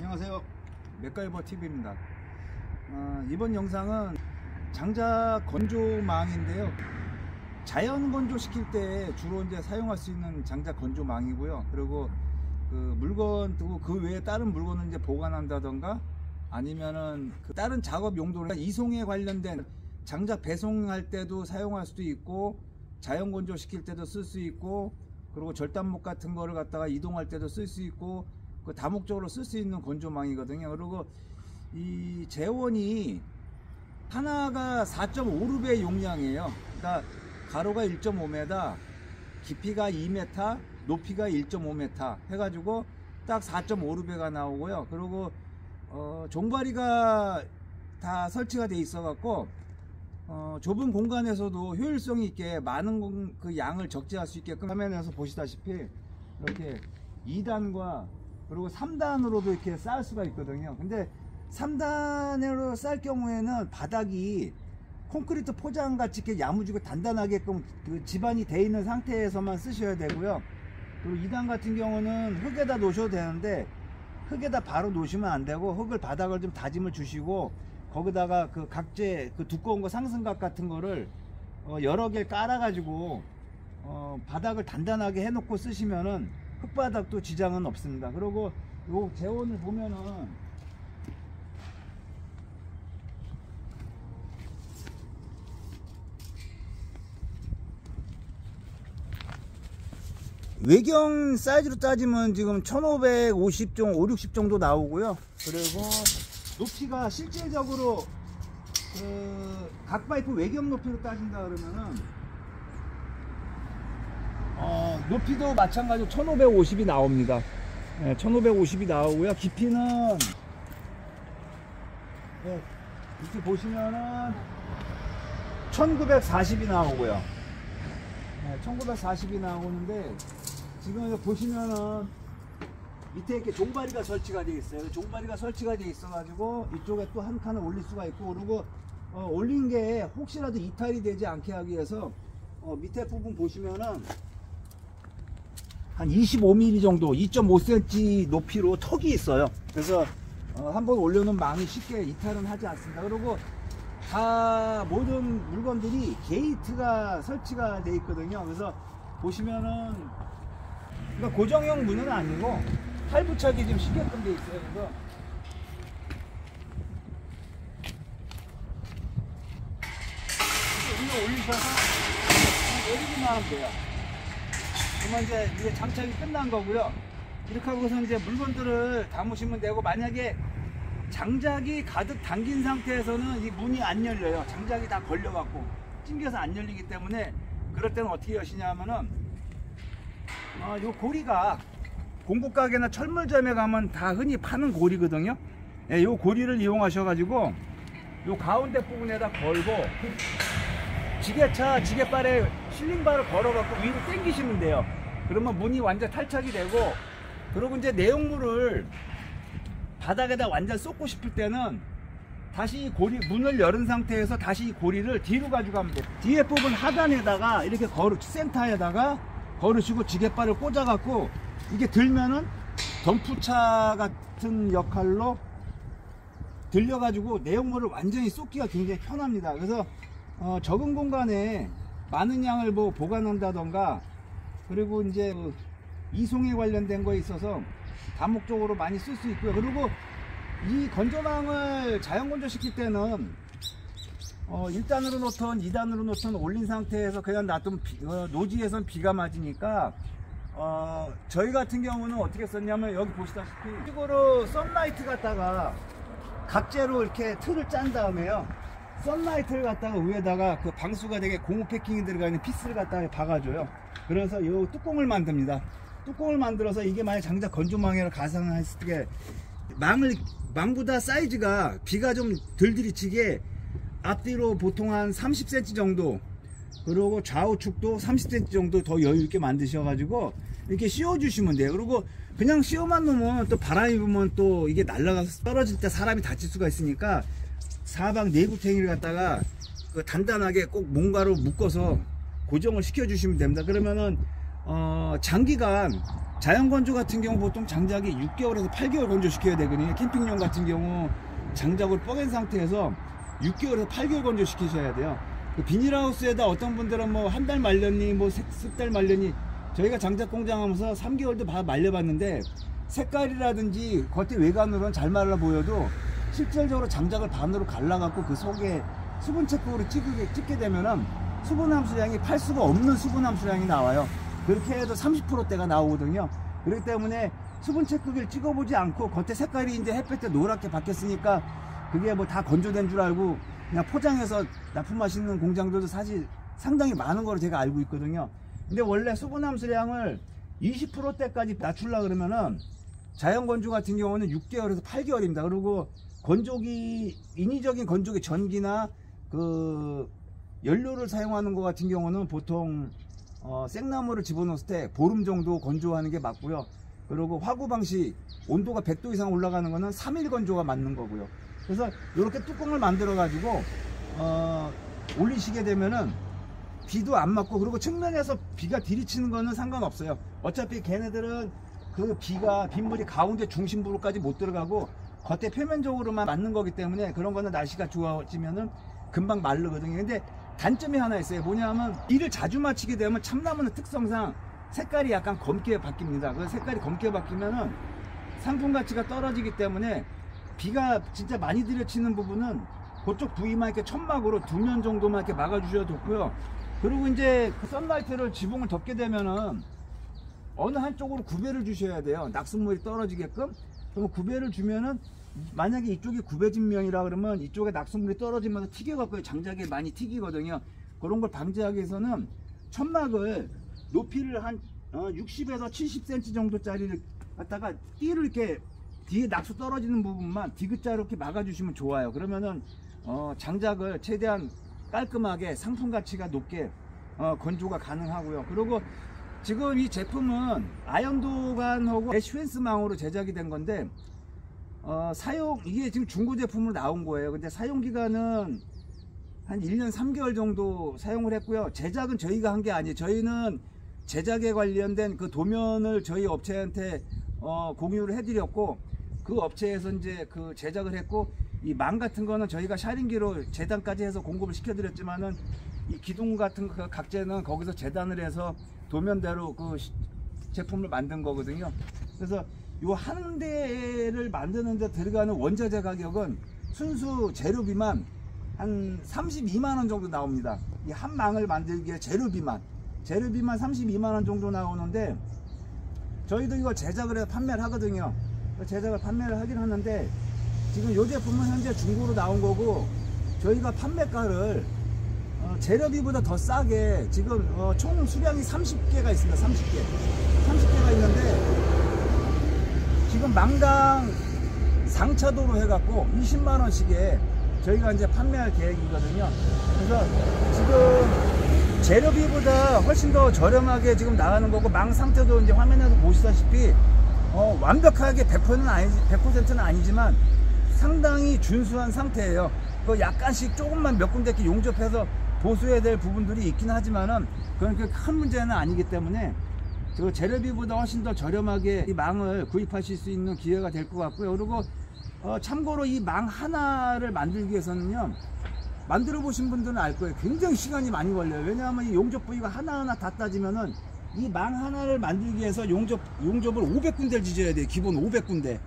안녕하세요, 맥가이버 TV입니다. 이번 영상은 장작 건조망인데요, 자연 건조시킬 때 주로 이제 사용할 수 있는 장작 건조망이고요. 그리고 그 물건 두고 그 외에 다른 물건을 이제 보관한다던가 아니면은 그 다른 작업 용도로 이송에 관련된 장작 배송할 때도 사용할 수도 있고, 자연 건조시킬 때도 쓸 수 있고, 그리고 절단목 같은 거를 갖다가 이동할 때도 쓸 수 있고, 그 다목적으로 쓸 수 있는 건조망이거든요. 그리고 이 재원이 하나가 4.5룹의 용량이에요. 그러니까 가로가 1.5m, 깊이가 2m, 높이가 1.5m 해가지고 딱 4.5룹에가 나오고요. 그리고 종바리가 다 설치가 돼 있어 갖고 좁은 공간에서도 효율성 있게 많은 그 양을 적재할 수 있게끔, 화면에서 보시다시피 이렇게 2단과 그리고 3단으로도 이렇게 쌓을 수가 있거든요. 근데 3단으로 쌓을 경우에는 바닥이 콘크리트 포장 같이 이렇게 야무지고 단단하게끔 그 지반이 돼 있는 상태에서만 쓰셔야 되고요. 그리고 2단 같은 경우는 흙에다 놓으셔도 되는데, 흙에다 바로 놓으시면 안 되고, 흙을 바닥을 좀 다짐을 주시고, 거기다가 그 각재 그 두꺼운 거 상승각 같은 거를 여러 개 깔아 가지고 바닥을 단단하게 해 놓고 쓰시면은 흙바닥도 지장은 없습니다. 그리고 요 재원을 보면은 외경 사이즈로 따지면 지금 1550 정도, 560 정도 나오고요. 그리고 높이가 실질적으로 그 각 파이프 외경 높이로 따진다 그러면은 높이도 마찬가지로 1550이 나옵니다. 네, 1550이 나오고요. 깊이는 네, 이렇게 보시면은 1940이 나오고요. 네, 1940이 나오는데, 지금 보시면은 밑에 이렇게 종바리가 설치가 되어 있어요. 종바리가 설치가 되어 있어 가지고 이쪽에 또 한 칸을 올릴 수가 있고, 그리고 올린 게 혹시라도 이탈이 되지 않게 하기 위해서 밑에 부분 보시면은 한 25mm 정도, 2.5cm 높이로 턱이 있어요. 그래서 한번 올려놓은 망이 쉽게 이탈은 하지 않습니다. 그리고 다 모든 물건들이 게이트가 설치가 되어 있거든요. 그래서 보시면은, 그러니까 고정형 문은 아니고 탈부착이 좀 쉽게끔 되어 있어요. 그래서 위로 올리셔서 내리기만 하면 돼요. 그러면 이제 이게 장착이 끝난 거고요. 이렇게 하고서 이제 물건들을 담으시면 되고, 만약에 장작이 가득 담긴 상태에서는 이 문이 안 열려요. 장작이 다 걸려갖고 찡겨서 안 열리기 때문에, 그럴 때는 어떻게 여시냐 하면은 요 고리가 공구가게나 철물점에 가면 다 흔히 파는 고리거든요. 예, 요 고리를 이용하셔가지고 요 가운데 부분에다 걸고 지게발에 실링바를 걸어갖고 위로 당기시면 돼요. 그러면 문이 완전 탈착이 되고, 그리고 이제 내용물을 바닥에다 완전 쏟고 싶을 때는 다시 이 고리, 문을 열은 상태에서 다시 이 고리를 뒤로 가져가면 돼요. 뒤에 부분 하단에다가 이렇게 센터에다가 걸으시고 지게발을 꽂아갖고 이게 들면은 덤프차 같은 역할로 들려가지고 내용물을 완전히 쏟기가 굉장히 편합니다. 그래서 적은 공간에 많은 양을 뭐 보관한다던가, 그리고 이제 이송에 관련된 거에 있어서 다목적으로 많이 쓸 수 있고요. 그리고 이 건조망을 자연 건조시킬 때는 1단으로 놓던 2단으로 놓던 올린 상태에서 그냥 놔두면 노지에선 비가 맞으니까, 저희 같은 경우는 어떻게 썼냐면, 여기 보시다시피 이거로 썬라이트 갖다가 각재로 이렇게 틀을 짠 다음에요, 썬라이트를 갖다가 위에다가 그 방수가 되게 고무 패킹이 들어가 있는 피스를 갖다가 박아줘요. 그래서 이 뚜껑을 만듭니다. 뚜껑을 만들어서, 이게 만약 장작 건조망이라 가상했을 때 망보다 사이즈가 비가 좀 덜 들이치게 앞뒤로 보통 한 30cm 정도, 그리고 좌우측도 30cm 정도 더 여유 있게 만드셔가지고 이렇게 씌워 주시면 돼요. 그리고 그냥 씌워만 놓으면 또 바람이 불면 또 이게 날아가서 떨어질 때 사람이 다칠 수가 있으니까, 사방 내구탱이를 갖다가 단단하게 꼭 뭔가로 묶어서 고정을 시켜 주시면 됩니다. 그러면은 장기간 자연 건조 같은 경우 보통 장작이 6개월에서 8개월 건조시켜야 되거든요. 캠핑용 같은 경우 장작을 뻐갠 상태에서 6개월에서 8개월 건조시키셔야 돼요. 그 비닐하우스에다 어떤 분들은 뭐 한 달 말렸니 뭐 석 달 말렸니, 저희가 장작 공장 하면서 3개월도 말려봤는데 색깔이라든지 겉에 외관으로는 잘 말라 보여도 실질적으로 장작을 반으로 갈라갖고 그 속에 수분 체크로 찍게 되면은 수분 함수량이 팔 수가 없는 수분 함수량이 나와요. 그렇게 해도 30%대가 나오거든요. 그렇기 때문에 수분 체크기를 찍어보지 않고 겉에 색깔이 이제 햇볕에 노랗게 바뀌었으니까 그게 뭐 다 건조된 줄 알고 그냥 포장해서 납품하시는 공장들도 사실 상당히 많은 거로 제가 알고 있거든요. 근데 원래 수분 함수량을 20%대까지 낮추려고 그러면은 자연 건조 같은 경우는 6개월에서 8개월입니다. 그리고 건조기, 인위적인 건조기 전기나 그 연료를 사용하는 것 같은 경우는 보통 생나무를 집어넣었을 때 보름 정도 건조하는 게 맞고요. 그리고 화구 방식 온도가 100도 이상 올라가는 거는 3일 건조가 맞는 거고요. 그래서 이렇게 뚜껑을 만들어 가지고 올리시게 되면은 비도 안 맞고, 그리고 측면에서 비가 들이치는 거는 상관없어요. 어차피 걔네들은 그 빗물이 가운데 중심부로까지 못 들어가고 겉에 표면적으로만 맞는 거기 때문에 그런 거는 날씨가 좋아지면은 금방 마르거든요. 근데 단점이 하나 있어요. 뭐냐면 비를 자주 맞히게 되면 참나무는 특성상 색깔이 약간 검게 바뀝니다. 그 색깔이 검게 바뀌면은 상품 가치가 떨어지기 때문에 비가 진짜 많이 들이치는 부분은 그쪽 부위만 이렇게 천막으로 2면 정도만 이렇게 막아주셔도 좋고요. 그리고 이제 그 썬라이트를 지붕을 덮게 되면은 어느 한쪽으로 구배를 주셔야 돼요. 낙숫물이 떨어지게끔. 그럼 구배를 주면은 만약에 이쪽이 구배진 면이라 그러면 이쪽에 낙숫물이 떨어지면서 튀겨갖고 장작에 많이 튀기거든요. 그런 걸 방지하기 위해서는 천막을 높이를 한 60에서 70cm 정도짜리를 갖다가 띠를 이렇게 뒤에 낙수 떨어지는 부분만 디귿자로 이렇게 막아주시면 좋아요. 그러면은 장작을 최대한 깔끔하게 상품 가치가 높게 건조가 가능하고요. 그리고 지금 이 제품은 아연도관하고 애쉬펜스망으로 제작이 된 건데 이게 지금 중고 제품으로 나온 거예요. 근데 사용 기간은 한 1년 3개월 정도 사용을 했고요. 제작은 저희가 한 게 아니에요. 저희는 제작에 관련된 그 도면을 저희 업체한테 공유를 해드렸고, 그 업체에서 이제 그 제작을 했고, 이 망 같은 거는 저희가 샤링기로 재단까지 해서 공급을 시켜드렸지만은 이 기둥 같은 그 각재는 거기서 재단을 해서 도면대로 그 제품을 만든 거거든요. 그래서 요 한 대를 만드는데 들어가는 원자재 가격은 순수 재료비만 한 32만원 정도 나옵니다. 이 한 망을 만들기에 재료비만 32만원 정도 나오는데, 저희도 이거 제작을 해서 판매를 하거든요. 제작을 판매를 하긴 하는데, 지금 이 제품은 현재 중고로 나온 거고, 저희가 판매가를 재료비보다 더 싸게 지금 총 수량이 30개가 있습니다. 30개가 있는데 지금 망당 상차도로 해갖고 20만원씩에 저희가 이제 판매할 계획이거든요. 그래서 지금 재료비보다 훨씬 더 저렴하게 지금 나가는 거고, 망 상태도 이제 화면에서 보시다시피 완벽하게 100%는 아니지만 상당히 준수한 상태예요. 그 약간씩 조금만 몇 군데 이렇게 용접해서 보수해야 될 부분들이 있긴 하지만은 그건 그렇게 큰 문제는 아니기 때문에 그 재료비보다 훨씬 더 저렴하게 이 망을 구입하실 수 있는 기회가 될 것 같고요. 그리고 참고로 이 망 하나를 만들기 위해서는요, 만들어 보신 분들은 알 거예요. 굉장히 시간이 많이 걸려요. 왜냐하면 이 용접 부위가 하나하나 다 따지면은 이 망 하나를 만들기 위해서 용접을 500군데를 지져야 돼요. 기본 500군데.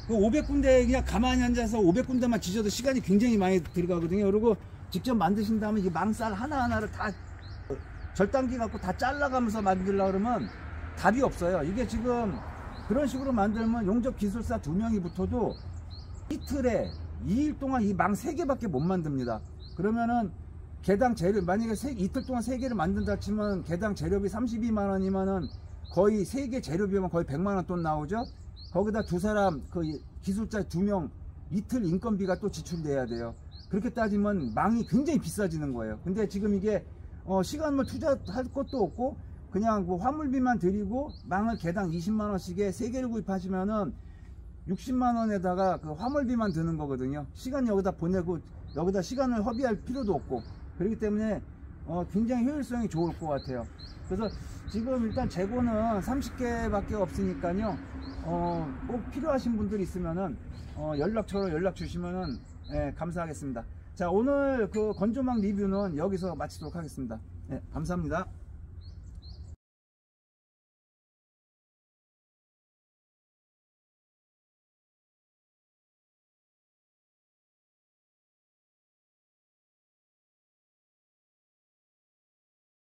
그 500군데 그냥 가만히 앉아서 500군데만 지져도 시간이 굉장히 많이 들어가거든요. 그리고 직접 만드신 다음에 이 망쌀 하나하나를 다 절단기 갖고 다 잘라가면서 만들려고 그러면 답이 없어요. 이게 지금 그런 식으로 만들면 용접 기술사 2명이 붙어도 이틀에 2일 동안 이 망 3개밖에 못 만듭니다. 그러면은 개당 재료, 만약에 이틀 동안 3개를 만든다 치면 개당 재료비 32만원이면은 거의 3개 재료비면 거의 100만원 돈 나오죠. 거기다 2사람 그 기술자 2명 이틀 인건비가 또 지출돼야 돼요. 그렇게 따지면 망이 굉장히 비싸지는 거예요. 근데 지금 이게 시간을 투자할 것도 없고 그냥 그 화물비만 드리고 망을 개당 20만원씩에 3개를 구입하시면은 60만원에다가 그 화물비만 드는 거거든요. 시간 여기다 보내고 여기다 시간을 허비할 필요도 없고, 그렇기 때문에 굉장히 효율성이 좋을 것 같아요. 그래서 지금 일단 재고는 30개밖에 없으니까요. 꼭 필요하신 분들 있으면은 연락처로 연락 주시면은 감사하겠습니다. 자, 오늘 그 건조망 리뷰는 여기서 마치도록 하겠습니다. 감사합니다.